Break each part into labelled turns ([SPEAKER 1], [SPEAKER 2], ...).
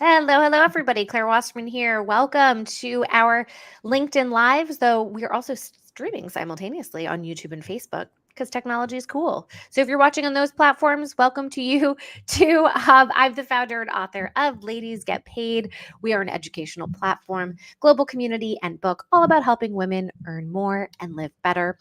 [SPEAKER 1] Hello, hello, everybody. Claire Wasserman here. Welcome to our LinkedIn Lives, though we're also streaming simultaneously on YouTube and Facebook because technology is cool. So if you're watching on those platforms, welcome to you too. I'm the founder and author of Ladies Get Paid. We are an educational platform, global community, and book all about helping women earn more and live better.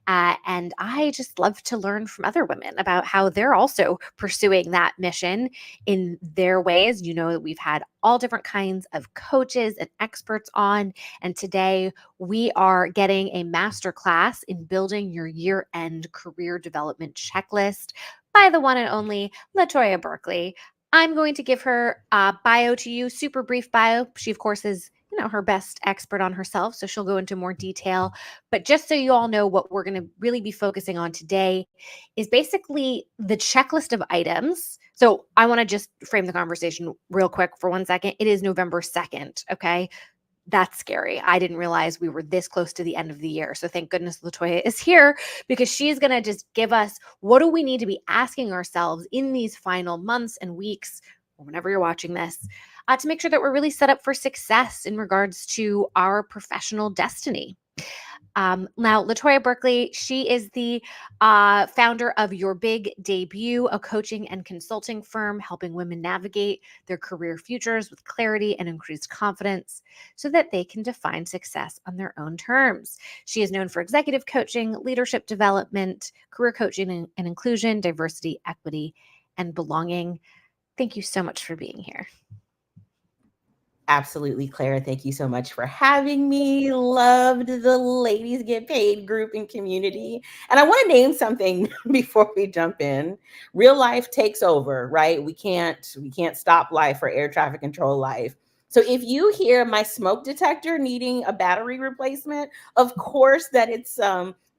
[SPEAKER 1] And I just love to learn from other women about how they're also pursuing that mission in their ways. You know, that we've had all different kinds of coaches and experts on. And today we are getting a masterclass in building your year end career development checklist by the one and only LaToia Burkley. I'm going to give her a bio to you, super brief bio. She, of course, is her best expert on herself, so she'll go into more detail. But just so you all know, what we're going to really be focusing on today is basically the checklist of items. So I want to just frame the conversation real quick for 1 second. It is November 2nd. Okay. That's scary. I didn't realize we were this close to the end of the year. So thank goodness LaToia is here because she's going to just give us what do we need to be asking ourselves in these final months and weeks, or whenever you're watching this, to make sure that we're really set up for success in regards to our professional destiny. Now, LaToia Burkley, she is the founder of Your Big Debut, a coaching and consulting firm helping women navigate their career futures with clarity and increased confidence so that they can define success on their own terms. She is known for executive coaching, leadership development, career coaching and inclusion, diversity, equity, and belonging. Thank you so much for being here.
[SPEAKER 2] Absolutely, Claire. Thank you so much for having me. Loved the Ladies Get Paid group and community. And I want to name something before we jump in. Real life takes over, right? We can't stop life or air traffic control life. So if you hear my smoke detector needing a battery replacement, of course that it's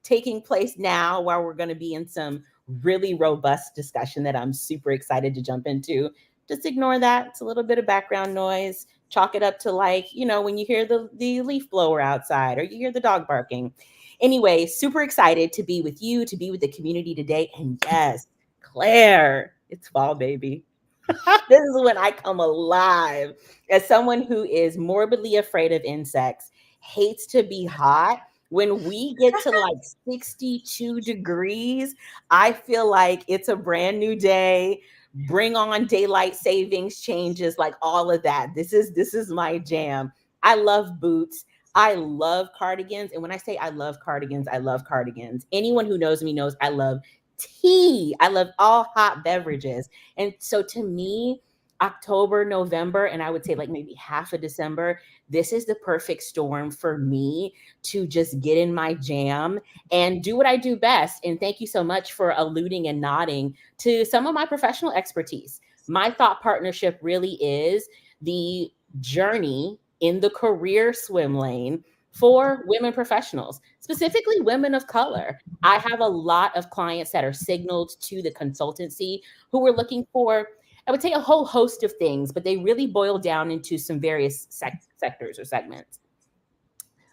[SPEAKER 2] taking place now while we're going to be in some really robust discussion that I'm super excited to jump into. Just ignore that. It's a little bit of background noise. Chalk it up to when you hear the leaf blower outside or you hear the dog barking. Anyway, super excited to be with you, to be with the community today. And yes, Claire, it's fall, baby. This is when I come alive. As someone who is morbidly afraid of insects, hates to be hot, when we get to like 62 degrees, I feel like it's a brand new day. Bring on daylight savings changes, like all of that. This is my jam. I love boots. I love cardigans. And when I say I love cardigans, I love cardigans. Anyone who knows me knows I love tea. I love all hot beverages. And so to me, October, November, and I would say like maybe half of December, this is the perfect storm for me to just get in my jam and do what I do best. And thank you so much for alluding and nodding to some of my professional expertise. My thought partnership really is the journey in the career swim lane for women professionals, specifically women of color. I have a lot of clients that are signaled to the consultancy who are looking for, I would say, a whole host of things, but they really boil down into some various sectors or segments.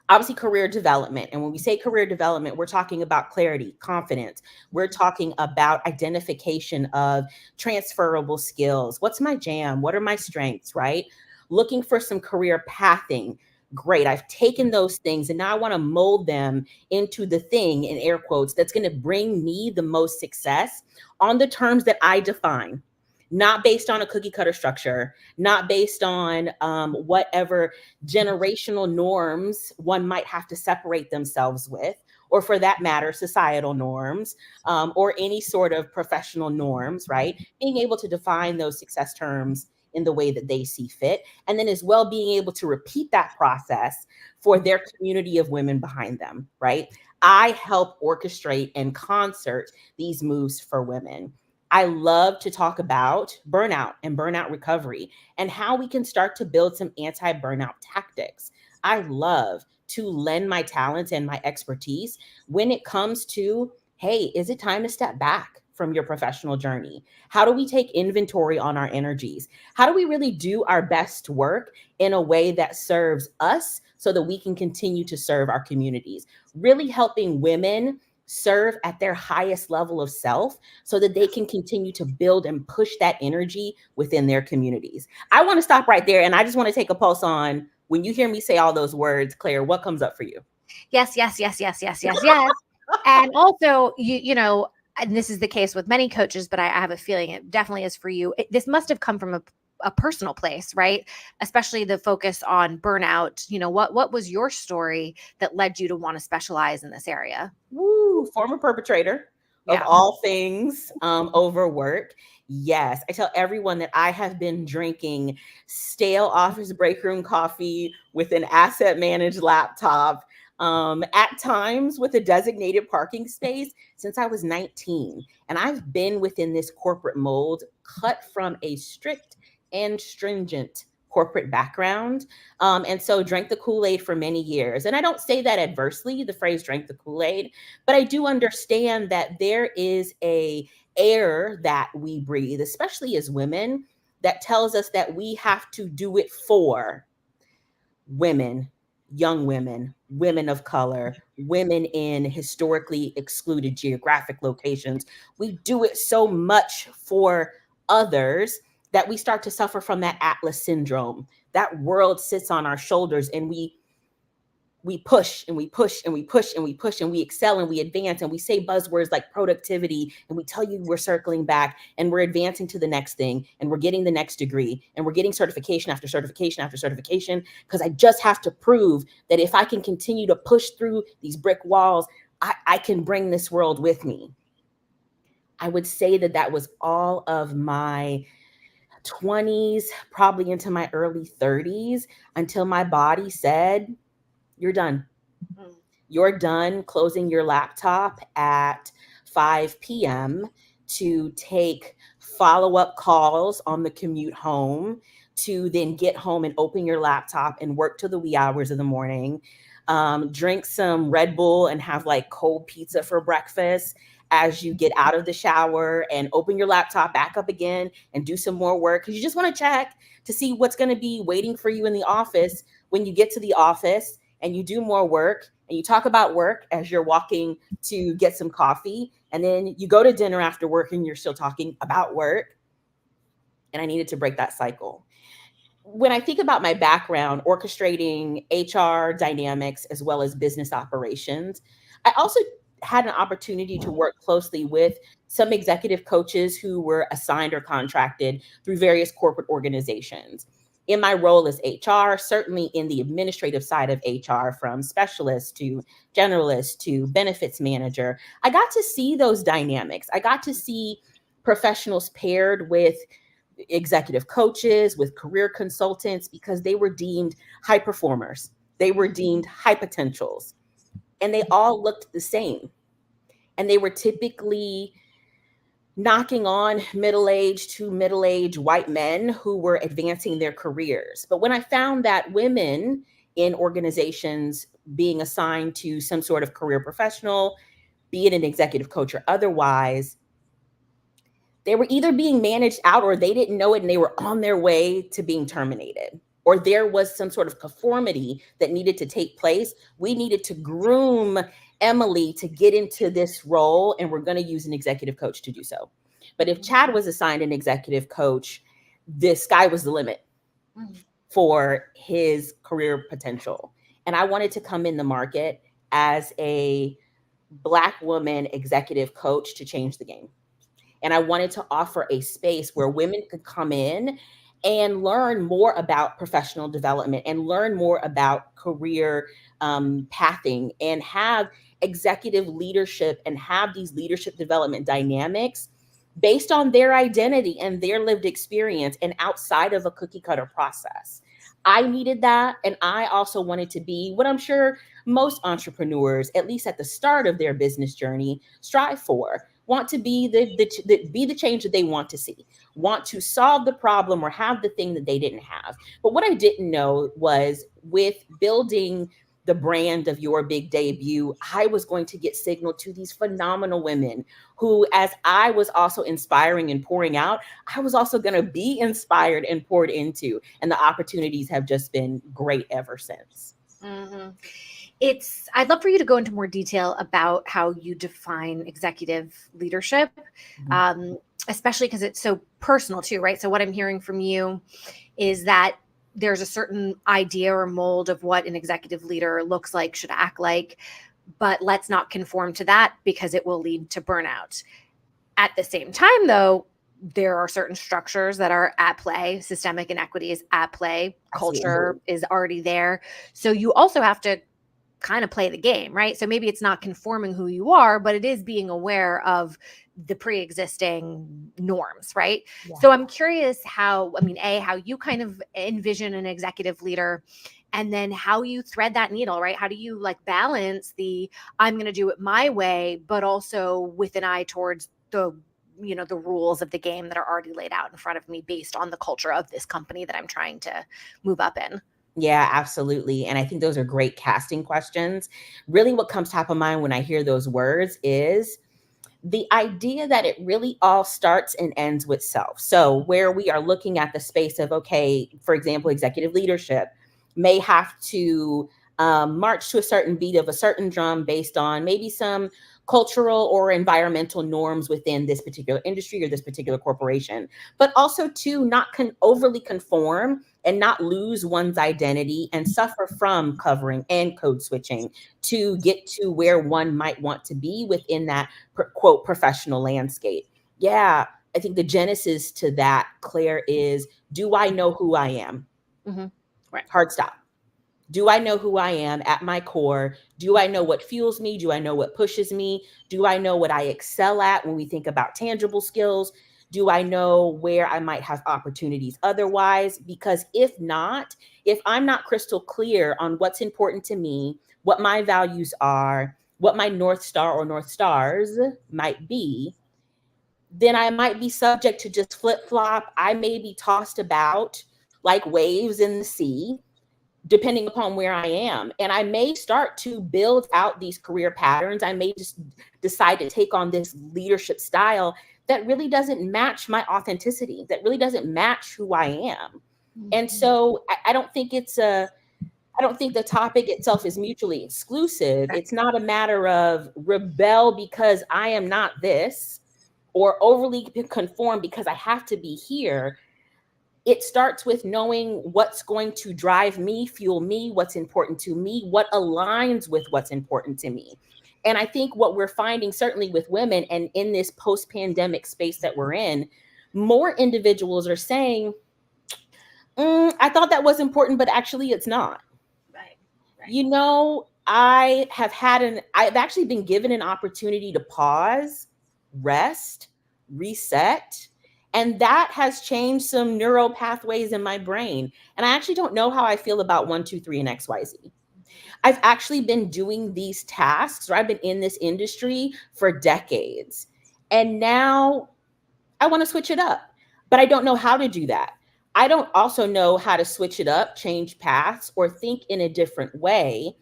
[SPEAKER 2] Obviously, career development. And when we say career development, we're talking about clarity, confidence. We're talking about identification of transferable skills. What's my jam? What are my strengths, right? Looking for some career pathing. Great. I've taken those things and now I want to mold them into the thing, in air quotes, that's going to bring me the most success on the terms that I define, not based on a cookie cutter structure, not based on whatever generational norms one might have to separate themselves with, or for that matter, societal norms, or any sort of professional norms, right? Being able to define those success terms in the way that they see fit. And then as well, being able to repeat that process for their community of women behind them, right? I help orchestrate and concert these moves for women. I love to talk about burnout and burnout recovery and how we can start to build some anti-burnout tactics. I love to lend my talents and my expertise when it comes to, hey, is it time to step back from your professional journey? How do we take inventory on our energies? How do we really do our best work in a way that serves us so that we can continue to serve our communities? Really helping women serve at their highest level of self so that they can continue to build and push that energy within their communities. I want to stop right there, and I just want to take a pulse on, when you hear me say all those words, Claire, what comes up for you?
[SPEAKER 1] Yes, yes, yes, yes, yes, yes, yes. And also, and this is the case with many coaches, but I have a feeling it definitely is for you. This must have come from a personal place, right? Especially the focus on burnout. What was your story that led you to want to specialize in this area?
[SPEAKER 2] Woo, former perpetrator of
[SPEAKER 1] Yeah.
[SPEAKER 2] all things overwork. Yes, I tell everyone that I have been drinking stale office break room coffee with an asset managed laptop, at times with a designated parking space since I was 19. And I've been within this corporate mold, cut from a strict and stringent corporate background. And so drank the Kool-Aid for many years. And I don't say that adversely, the phrase drank the Kool-Aid, but I do understand that there is a air that we breathe, especially as women, that tells us that we have to do it for women, young women, women of color, women in historically excluded geographic locations. We do it so much for others that we start to suffer from that Atlas syndrome. That world sits on our shoulders, and we push and we push and we push and we push and we excel and we advance, and we say buzzwords like productivity, and we tell you we're circling back and we're advancing to the next thing, and we're getting the next degree, and we're getting certification after certification after certification, because I just have to prove that if I can continue to push through these brick walls, I can bring this world with me. I would say that that was all of my 20s, probably into my early 30s, until my body said, you're done. You're done closing your laptop at 5 p.m. to take follow-up calls on the commute home, to then get home and open your laptop and work till the wee hours of the morning, drink some Red Bull and have like cold pizza for breakfast as you get out of the shower, and open your laptop back up again and do some more work because you just want to check to see what's going to be waiting for you in the office when you get to the office, and you do more work and you talk about work as you're walking to get some coffee. And then you go to dinner after work and you're still talking about work. And I needed to break that cycle. When I think about my background, orchestrating HR dynamics as well as business operations, I also had an opportunity to work closely with some executive coaches who were assigned or contracted through various corporate organizations. In my role as HR, certainly in the administrative side of HR, from specialist to generalist to benefits manager, I got to see those dynamics. I got to see professionals paired with executive coaches, with career consultants, because they were deemed high performers. They were deemed high potentials, and they all looked the same. And they were typically knocking on middle-aged to middle-aged white men who were advancing their careers. But when I found that women in organizations being assigned to some sort of career professional, be it an executive coach or otherwise, they were either being managed out, or they didn't know it and they were on their way to being terminated, or there was some sort of conformity that needed to take place. We needed to groom Emily to get into this role, and we're going to use an executive coach to do so. But if Chad was assigned an executive coach, the sky was the limit for his career potential. And I wanted to come in the market as a Black woman executive coach to change the game. And I wanted to offer a space where women could come in and learn more about professional development and learn more about career pathing, and have executive leadership and have these leadership development dynamics based on their identity and their lived experience, and outside of a cookie cutter process. I needed that. And I also wanted to be what I'm sure most entrepreneurs, at least at the start of their business journey, strive for. Want to be be the change that they want to see, want to solve the problem or have the thing that they didn't have. But what I didn't know was, with building the brand of Your Big Debut, I was going to get signaled to these phenomenal women who, as I was also inspiring and pouring out, I was also going to be inspired and poured into. And the opportunities have just been great ever since.
[SPEAKER 1] Mm-hmm. I'd love for you to go into more detail about how you define executive leadership,
[SPEAKER 2] Mhm.
[SPEAKER 1] um, especially because it's so personal too, right? So what I'm hearing from you is that there's a certain idea or mold of what an executive leader looks like, should act like, but let's not conform to that because it will lead to burnout. At the same time, though, there are certain structures that are at play. Systemic inequity is at play.
[SPEAKER 2] Absolutely.
[SPEAKER 1] Culture is already there. So you also have to kind of play the game, right? So maybe it's not conforming who you are, but it is being aware of the pre-existing norms, right?
[SPEAKER 2] Yeah.
[SPEAKER 1] So I'm curious how, I mean, how you kind of envision an executive leader, and then how you thread that needle, right? How do you like balance the I'm going to do it my way, but also with an eye towards the rules of the game that are already laid out in front of me based on the culture of this company that I'm trying to move up in.
[SPEAKER 2] Yeah, absolutely. And I think those are great casting questions. Really, what comes top of mind when I hear those words is the idea that it really all starts and ends with self. So, where we are looking at the space of, okay, for example, executive leadership may have to march to a certain beat of a certain drum based on maybe some cultural or environmental norms within this particular industry or this particular corporation, but also to not overly conform and not lose one's identity and suffer from covering and code switching to get to where one might want to be within that quote professional landscape. Yeah, I think the genesis to that, Claire, is do I know who I am?
[SPEAKER 1] Mm-hmm. Right.
[SPEAKER 2] Hard stop. Do I know who I am at my core? Do I know what fuels me? Do I know what pushes me? Do I know what I excel at when we think about tangible skills? Do I know where I might have opportunities otherwise? Because if not, if I'm not crystal clear on what's important to me, what my values are, what my North Star or North Stars might be, then I might be subject to just flip flop. I may be tossed about like waves in the sea depending upon where I am. And I may start to build out these career patterns. I may just decide to take on this leadership style that really doesn't match my authenticity, that really doesn't match who I am. And
[SPEAKER 1] Mhm.
[SPEAKER 2] so I don't think I don't think the topic itself is mutually exclusive.
[SPEAKER 1] Right.
[SPEAKER 2] It's not a matter of rebel because I am not this or overly conform because I have to be here. It starts with knowing what's going to drive me, fuel me, what's important to me, what aligns with what's important to me. And I think what we're finding, certainly with women and in this post pandemic space that we're in, more individuals are saying, I thought that was important, but actually it's not.
[SPEAKER 1] Right. Right.
[SPEAKER 2] You know, I've actually been given an opportunity to pause, rest, reset, and that has changed some neural pathways in my brain. And I actually don't know how I feel about 1, 2, 3, and XYZ. I've actually been doing these tasks, or I've been in this industry for decades. And now I want to switch it up, but I don't know how to do that. I don't also know how to switch it up, change paths, or think in a different way,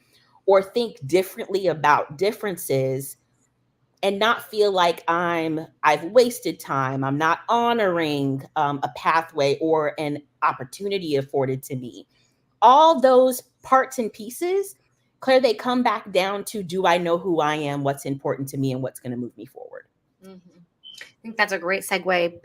[SPEAKER 2] or think differently about differences and not feel like I've wasted time. I'm not honoring a pathway or an opportunity afforded to me. All those parts and pieces, Claire, they come back down to do I know who I am, what's important to me, and what's going to move me forward.
[SPEAKER 1] Mhm. I think that's a great segue,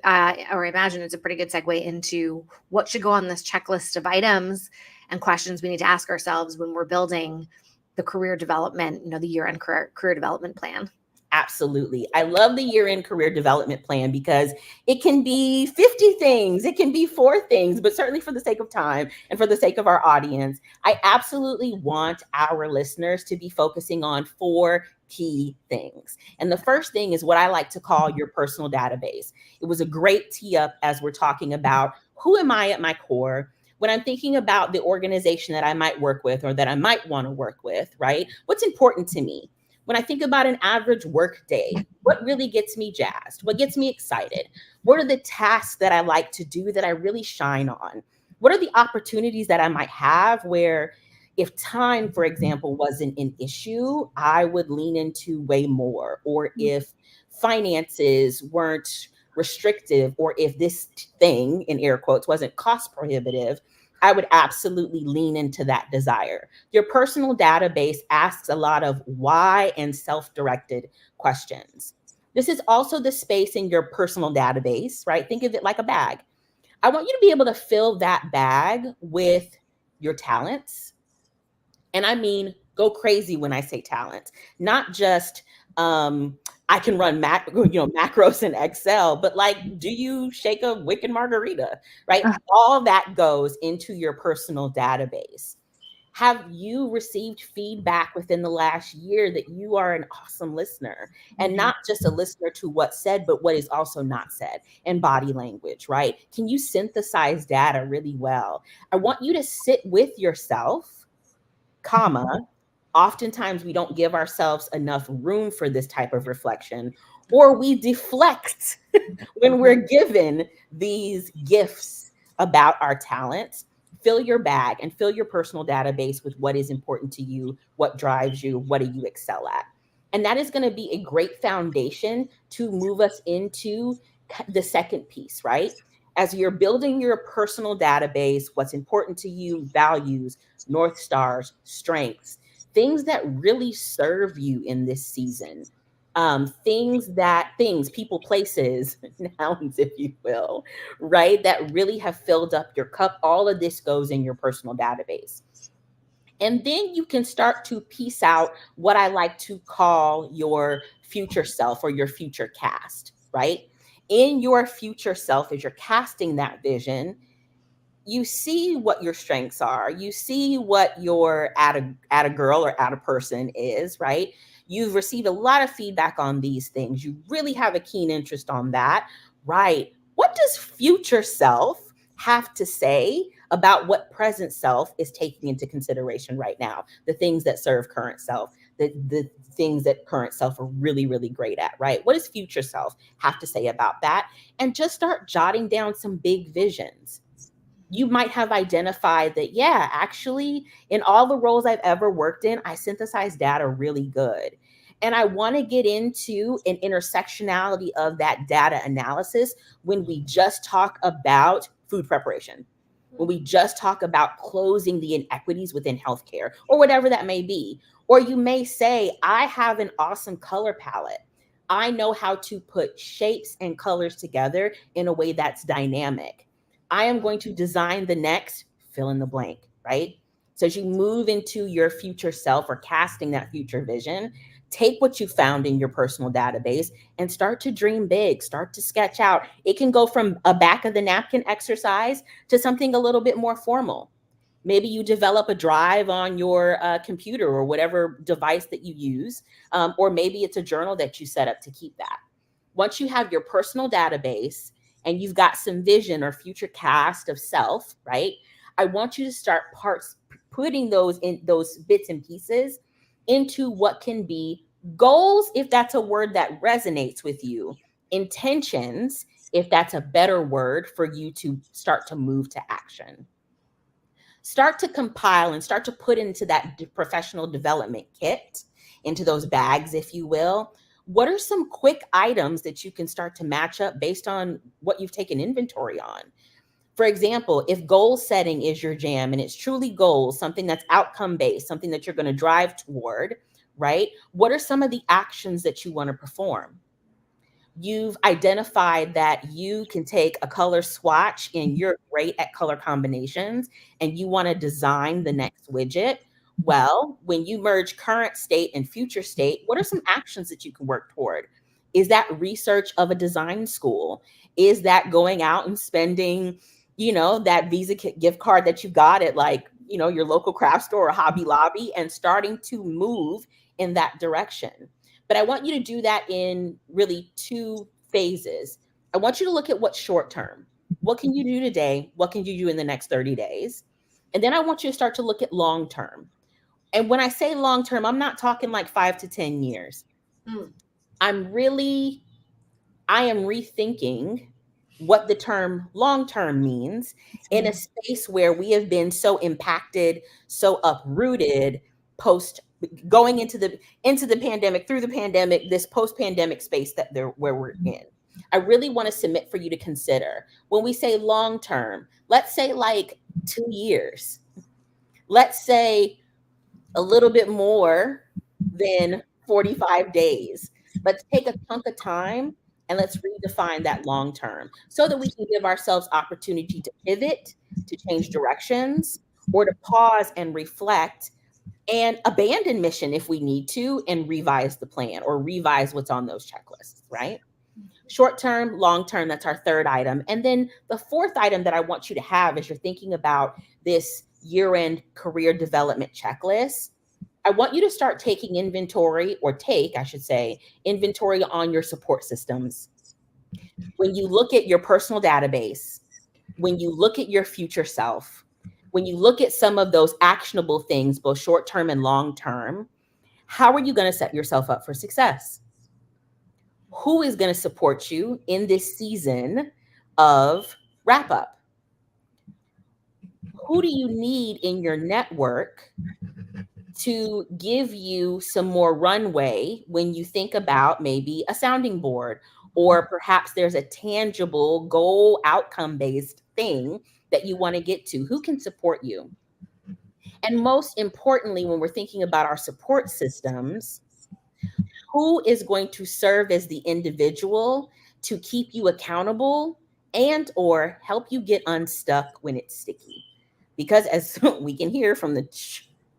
[SPEAKER 1] or I imagine it's a pretty good segue into what should go on this checklist of items and questions we need to ask ourselves when we're building the career development, the year-end career development plan.
[SPEAKER 2] Absolutely. I love the year end career development plan because it can be 50 things, it can be 4 things, but certainly for the sake of time and for the sake of our audience, I absolutely want our listeners to be focusing on 4 key things. And the first thing is what I like to call your personal database. It was a great tee up as we're talking about who am I at my core? When I'm thinking about the organization that I might work with or that I might want to work with, right? What's important to me? When I think about an average work day, what really gets me jazzed? What gets me excited? What are the tasks that I like to do that I really shine on? What are the opportunities that I might have where if time, for example, wasn't an issue, I would lean into way more? Or if finances weren't restrictive, or if this thing, in air quotes, wasn't cost prohibitive, I would absolutely lean into that desire. Your personal database asks a lot of why and self directed questions. This is also the space in your personal database, right? Think of it like a bag. I want you to be able to fill that bag with your talents. And I mean, go crazy when I say talents, not just I can run macros in Excel, but like, do you shake a wicked margarita, right?
[SPEAKER 3] Uh,
[SPEAKER 2] All that goes into your personal database. Have you received feedback within the last year that you are an awesome listener, and not just a listener to what's said, but what is also not said, and body language, right? Can you synthesize data really well? I want you to sit with yourself, comma, oftentimes we don't give ourselves enough room for this type of reflection, or we deflect when we're given these gifts about our talents. Fill your bag and fill your personal database with what is important to you, what drives you, what do you excel at. And that is going to be a great foundation to move us into the second piece, right? As you're building your personal database, what's important to you, values, North Stars, strengths, things that really serve you in this season. Things, people, places, nouns, if you will, right? That really have filled up your cup. All of this goes in your personal database. And then you can start to piece out what I like to call your future self or your future cast, right? In your future self, as you're casting that vision, you see what your strengths are. You see what your at a girl or at a person is, right? You've received a lot of feedback on these things. You really have a keen interest on that, right? What does future self have to say about what present self is taking into consideration right now? The things that serve current self, the things that current self are really, really great at, right? What does future self have to say about that? And just start jotting down some big visions. You might have identified that, yeah, actually, in all the roles I've ever worked in, I synthesize data really good. And I want to get into an intersectionality of that data analysis when we just talk about food preparation, when we just talk about closing the inequities within healthcare, or whatever that may be. Or you may say, I have an awesome color palette. I know how to put shapes and colors together in a way that's dynamic. I am going to design the next fill in the blank, right? So as you move into your future self or casting that future vision, take what you found in your personal database and start to dream big, start to sketch out. It can go from a back of the napkin exercise to something a little bit more formal. Maybe you develop a drive on your computer or whatever device that you use, or maybe it's a journal that you set up to keep that. Once you have your personal database and you've got some vision or future cast of self, right? I want you to start putting those in those bits and pieces into what can be goals, if that's a word that resonates with you, intentions, if that's a better word for you to start to move to action. Start to compile and start to put into that professional development kit, into those bags, if you will. What are some quick items that you can start to match up based on what you've taken inventory on? For example, if goal setting is your jam and it's truly goals, something that's outcome based, something that you're going to drive toward, right? What are some of the actions that you want to perform? You've identified that you can take a color swatch and you're great at color combinations and you want to design the next widget. Well, when you merge current state and future state, what are some actions that you can work toward? Is that research of a design school? Is that going out and spending, that Visa gift card that you got at your local craft store or Hobby Lobby and starting to move in that direction? But I want you to do that in really two phases. I want you to look at what's short term. What can you do today? What can you do in the next 30 days? And then I want you to start to look at long term. And when I say long term, I'm not talking like 5 to 10 years.
[SPEAKER 1] Mm.
[SPEAKER 2] I am rethinking what the term long term means in a space where we have been so impacted, so uprooted post going into the pandemic, through the pandemic, this post pandemic space where we're in. I really want to submit for you to consider when we say long term, let's say like 2 years. Let's say a little bit more than 45 days. Let's take a chunk of time and let's redefine that long term so that we can give ourselves opportunity to pivot, to change directions, or to pause and reflect and abandon mission if we need to and revise the plan or revise what's on those checklists, right? Short term, long term, that's our third item. And then the fourth item that I want you to have as you're thinking about this year end career development checklist, I want you to start taking inventory, or take, I should say, inventory on your support systems. When you look at your personal database, when you look at your future self, when you look at some of those actionable things, both short term and long term, how are you going to set yourself up for success? Who is going to support you in this season of wrap up? Who do you need in your network to give you some more runway when you think about maybe a sounding board, or perhaps there's a tangible goal outcome based thing that you want to get to? Who can support you? And most importantly, when we're thinking about our support systems, who is going to serve as the individual to keep you accountable and or help you get unstuck when it's sticky? Because as we can hear from the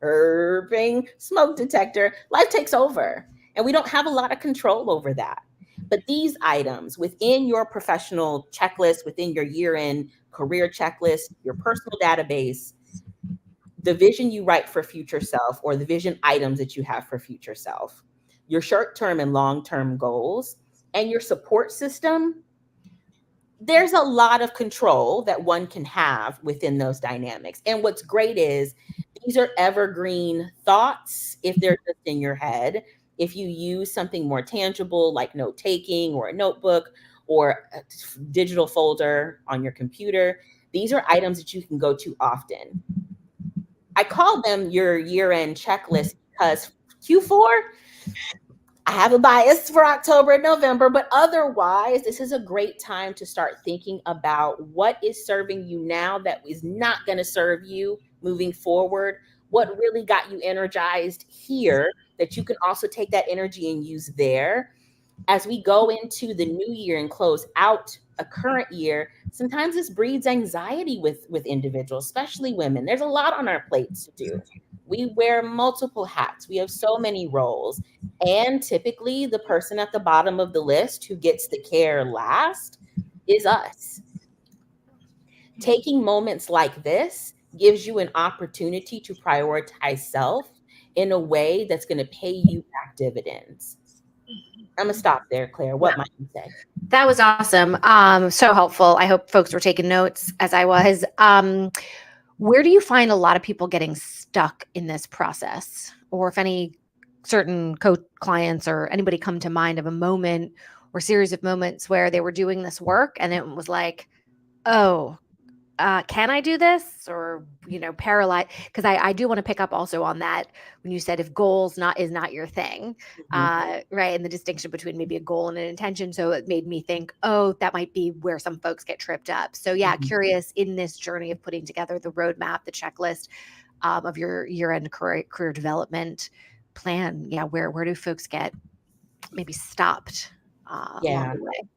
[SPEAKER 2] chirping smoke detector, life takes over and we don't have a lot of control over that. But these items within your professional checklist, within your year-end career checklist, your personal database, the vision you write for future self, or the vision items that you have for future self, your short-term and long-term goals, and your support system, there's a lot of control that one can have within those dynamics. And what's great is these are evergreen thoughts if they're just in your head. If you use something more tangible like note taking or a notebook or a digital folder on your computer, these are items that you can go to often. I call them your year-end checklist because Q4, I have a bias for October and November, but otherwise, this is a great time to start thinking about what is serving you now that is not going to serve you moving forward. What really got you energized here that you can also take that energy and use there. As we go into the new year and close out a current year, sometimes this breeds anxiety with individuals, especially women. There's a lot on our plates to do. We wear multiple hats. We have so many roles. And typically the person at the bottom of the list who gets the care last is us. Taking moments like this gives you an opportunity to prioritize self in a way that's going to pay you back dividends. I'm going to stop there, Claire. What might you say?
[SPEAKER 1] That was awesome. So helpful. I hope folks were taking notes as I was. Where do you find a lot of people getting stuck in this process? Or if any certain clients or anybody come to mind of a moment or series of moments where they were doing this work and it was like, oh, can I do this? Or, paralyzed. Because I do want to pick up also on that when you said if goals is not your thing, right? And the distinction between maybe a goal and an intention. So it made me think, oh, that might be where some folks get tripped up. So yeah, curious in this journey of putting together the roadmap, the checklist of your year-end career development plan. Yeah, where do folks get maybe stopped along the way?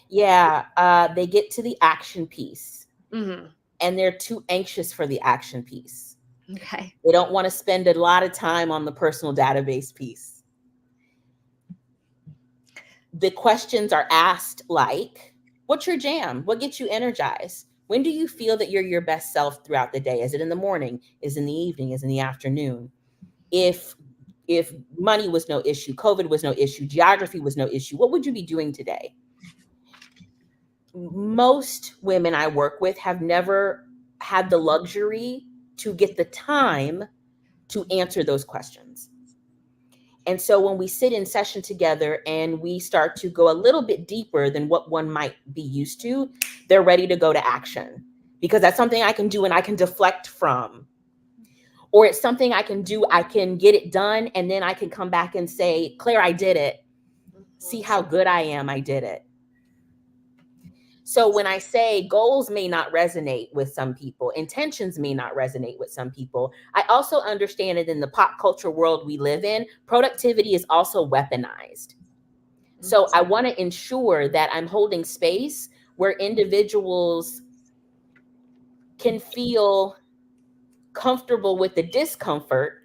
[SPEAKER 2] Yeah, they get to the action piece.
[SPEAKER 1] Mm-hmm.
[SPEAKER 2] And they're too anxious for the action piece.
[SPEAKER 1] Okay.
[SPEAKER 2] They don't want to spend a lot of time on the personal database piece. The questions are asked like, what's your jam? What gets you energized? When do you feel that you're your best self throughout the day? Is it in the morning? Is it in the evening? Is it in the afternoon? If money was no issue, COVID was no issue, geography was no issue, what would you be doing today? Most women I work with have never had the luxury to get the time to answer those questions. And so when we sit in session together and we start to go a little bit deeper than what one might be used to, they're ready to go to action because that's something I can do and I can deflect from. Or it's something I can do, I can get it done, and then I can come back and say, Claire, I did it. See how good I am, I did it. So when I say goals may not resonate with some people, intentions may not resonate with some people, I also understand that in the pop culture world we live in, productivity is also weaponized. So I want to ensure that I'm holding space where individuals can feel comfortable with the discomfort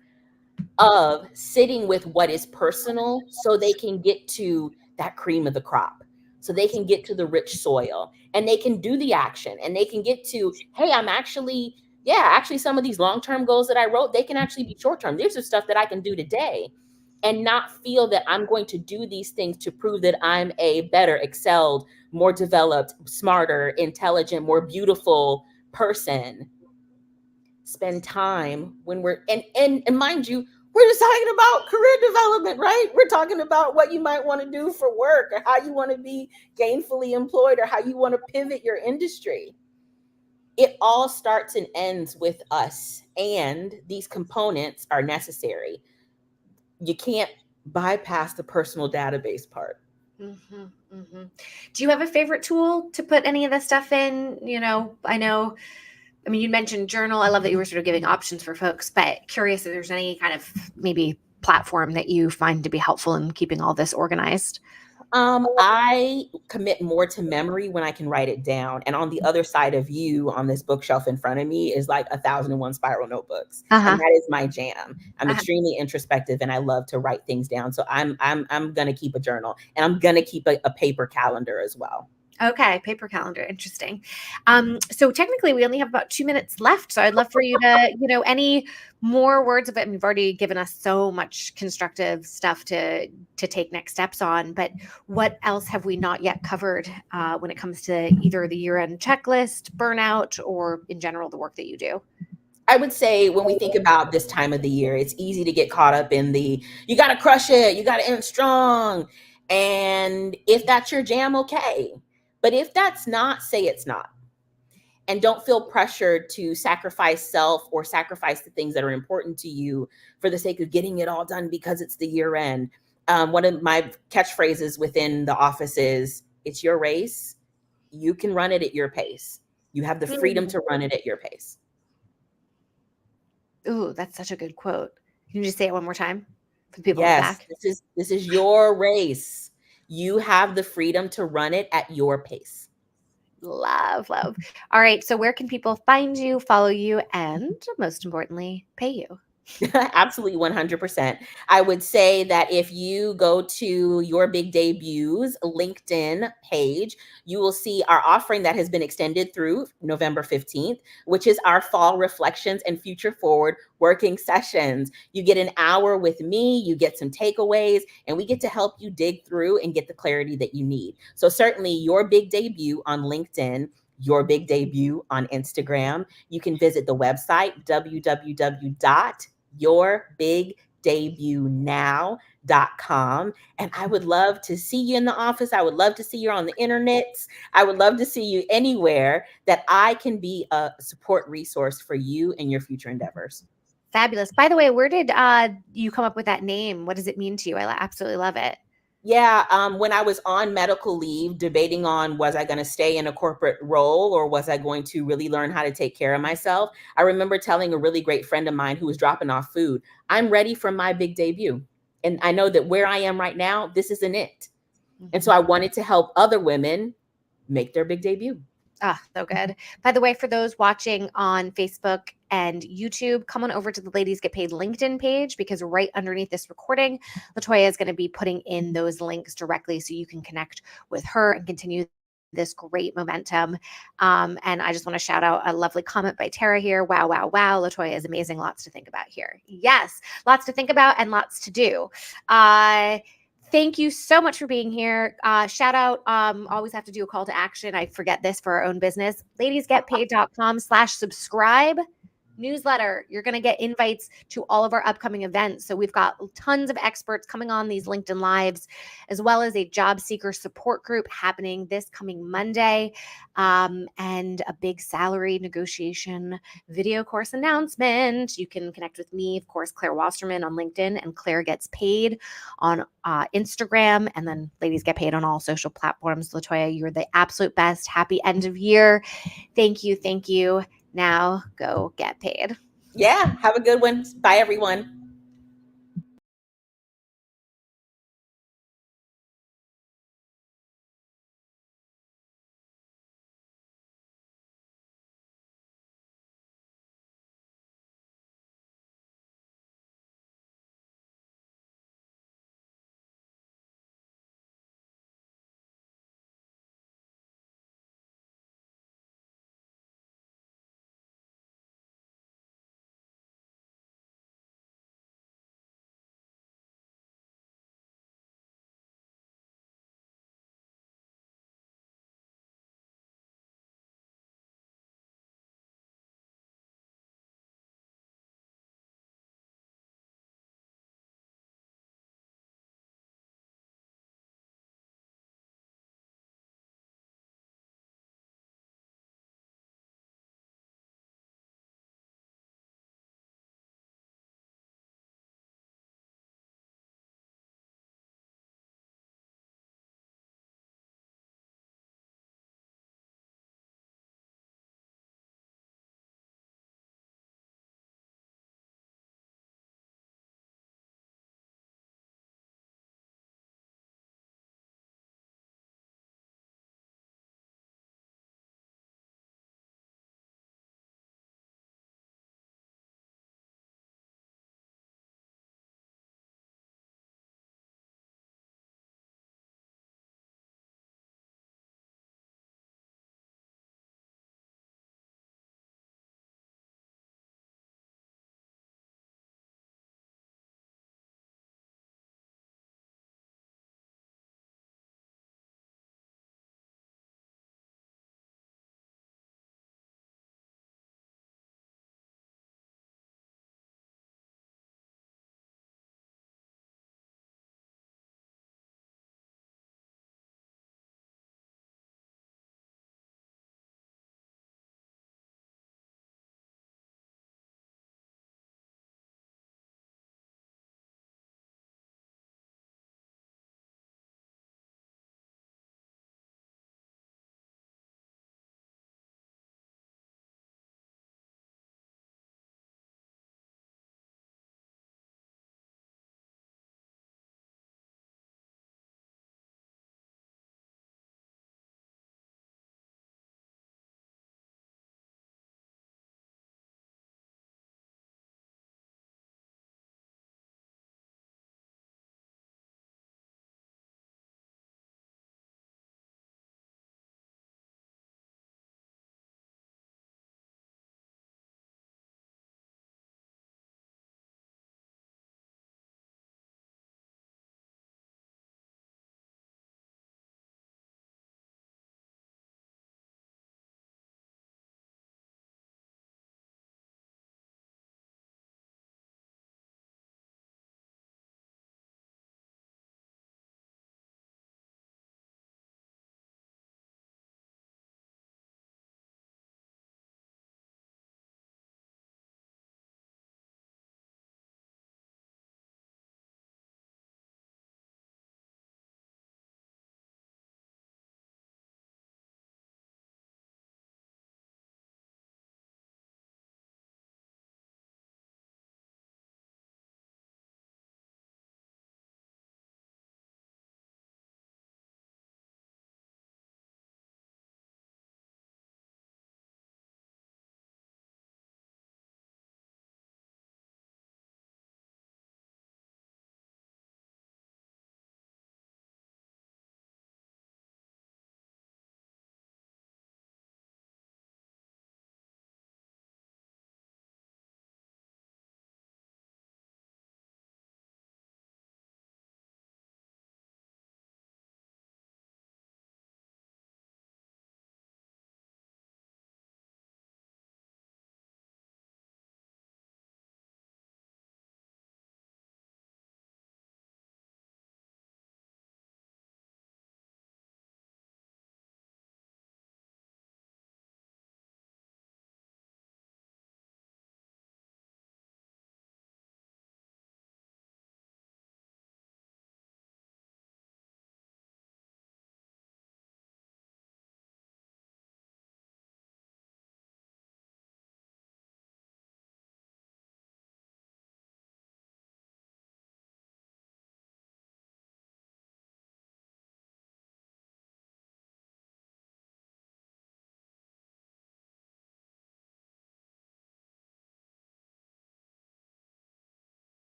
[SPEAKER 2] of sitting with what is personal so they can get to that cream of the crop, so they can get to the rich soil, and they can do the action, and they can get to, hey, I'm actually, yeah, actually some of these long-term goals that I wrote, they can actually be short-term. These are stuff that I can do today, and not feel that I'm going to do these things to prove that I'm a better, excelled, more developed, smarter, intelligent, more beautiful person. Spend time when we're and mind you, we're just talking about career development, right? We're talking about what you might want to do for work, or how you want to be gainfully employed, or how you want to pivot your industry. It all starts and ends with us, and these components are necessary. You can't bypass the personal database part.
[SPEAKER 1] Mm-hmm, mm-hmm. Do you have a favorite tool to put any of this stuff in? I mean, you mentioned journal. I love that you were sort of giving options for folks, but curious if there's any kind of maybe platform that you find to be helpful in keeping all this organized.
[SPEAKER 2] I commit more to memory when I can write it down. And on the other side of you, on this bookshelf in front of me, is like 1,001 spiral notebooks, and
[SPEAKER 1] Uh-huh.
[SPEAKER 2] that is my jam. I'm
[SPEAKER 1] Uh-huh.
[SPEAKER 2] extremely introspective, and I love to write things down. So I'm gonna keep a journal, and I'm gonna keep a paper calendar as well.
[SPEAKER 1] Okay, paper calendar. Interesting. So technically we only have about 2 minutes left. So I'd love for you to, any more words of it. And you've already given us so much constructive stuff to take next steps on. But what else have we not yet covered when it comes to either the year-end checklist, burnout, or in general the work that you do?
[SPEAKER 2] I would say when we think about this time of the year, it's easy to get caught up in the, you got to crush it, you got to end strong. And if that's your jam, okay. But if that's not, say it's not. And don't feel pressured to sacrifice self or sacrifice the things that are important to you for the sake of getting it all done because it's the year end. One of my catchphrases within the office is, it's your race. You can run it at your pace. You have the freedom to run it at your pace.
[SPEAKER 1] Ooh, that's such a good quote. Can you just say it one more time for the people in the
[SPEAKER 2] Yes,
[SPEAKER 1] back?
[SPEAKER 2] this is your race. You have the freedom to run it at your pace.
[SPEAKER 1] Love, love. All right. So where can people find you, follow you, and most importantly, pay you?
[SPEAKER 2] Absolutely 100%. I would say that if you go to Your Big Debuts LinkedIn page, you will see our offering that has been extended through November 15th, which is our fall reflections and future forward working sessions. You get an hour with me, you get some takeaways, and we get to help you dig through and get the clarity that you need. So certainly Your Big Debut on LinkedIn, Your Big Debut on Instagram. You can visit the website www.yourbigdebunow.com. And I would love to see you in the office. I would love to see you on the internets. I would love to see you anywhere that I can be a support resource for you and your future endeavors.
[SPEAKER 1] Fabulous. By the way, where did you come up with that name? What does it mean to you? I absolutely love it.
[SPEAKER 2] Yeah, when I was on medical leave, debating on was I going to stay in a corporate role or was I going to really learn how to take care of myself, I remember telling a really great friend of mine who was dropping off food, I'm ready for my big debut. And I know that where I am right now, this isn't it. And so I wanted to help other women make their big debut.
[SPEAKER 1] Ah, so good. By the way, for those watching on Facebook and YouTube, come on over to the Ladies Get Paid LinkedIn page, because right underneath this recording, LaToia is going to be putting in those links directly so you can connect with her and continue this great momentum. And I just want to shout out a lovely comment by Tara here. Wow, wow, wow. LaToia is amazing. Lots to think about here. Yes, lots to think about and lots to do. Thank you so much for being here. Shout out. Always have to do a call to action. I forget this for our own business. Ladiesgetpaid.com/subscribe. newsletter. You're going to get invites to all of our upcoming events. So we've got tons of experts coming on these LinkedIn Lives, as well as a job seeker support group happening this coming Monday, and a big salary negotiation video course announcement. You can connect with me, of course, Claire Wasserman on LinkedIn, and Claire Gets Paid on Instagram. And then Ladies Get Paid on all social platforms. LaToia, you're the absolute best. Happy end of year. Thank you. Thank you. Now go get paid.
[SPEAKER 2] Yeah. Have a good one. Bye, everyone.